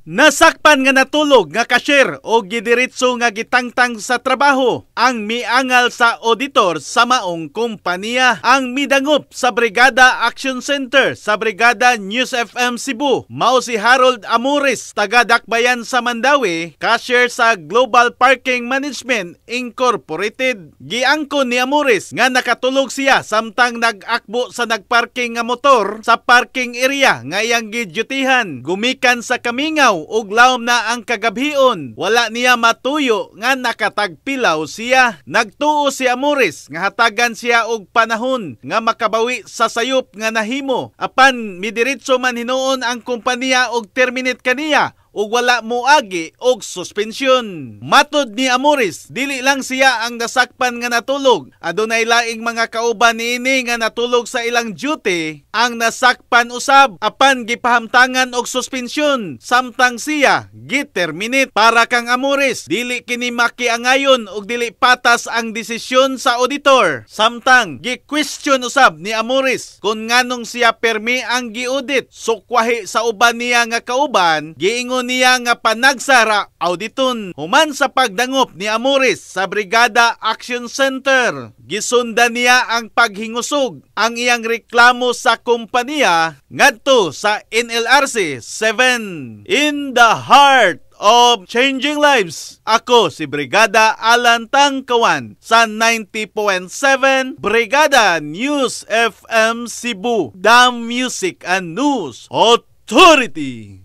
Nasakpan nga natulog nga cashier o gidiretso nga gitangtang sa trabaho ang miangal sa auditor sa maong kompanya. Ang midangop sa Brigada Action Center sa Brigada News FM Cebu mao si Harold Amores, taga Dakbayan sa Mandawi, cashier sa Global Parking Management Incorporated. Giangkon ni Amores nga nakatulog siya samtang nag-akbo sa nagparking nga motor sa parking area nga iyang gidyutihan. Gumikan sa Kamingaw ug lawom na ang kagabhion, wala niya matuyo nga nakatagpilaw siya. Nagtuo si Amores nga hatagan siya og panahon nga makabawi sa sayop nga nahimo, apan midiretso man hinuon ang kompanya og terminate kaniya ug wala moagi og suspensyon. Matod ni Amores, dili lang siya ang nasakpan nga natulog. Adunay laing mga kauban niini nga natulog sa ilang duty ang nasakpan usab, apan gipahamtangan og suspensyon samtang siya giterminate. Para kang Amores, dili kini makiangayon og dili patas ang desisyon sa auditor. Samtang gi-question usab ni Amores kung nganong siya permi ang gi-audit. Sukwahi sa uban niya nga kauban, giingon niya nga panagsara auditon. Human sa pagdangop ni Amores sa Brigada Action Center, gisundan niya ang paghingusog ang iyang reklamo sa kompanya ngadto sa NLRC 7. In the heart of changing lives, ako si Brigada Alan Tangkawan sa 90.7 Brigada News FM Cebu, the Music and News Authority.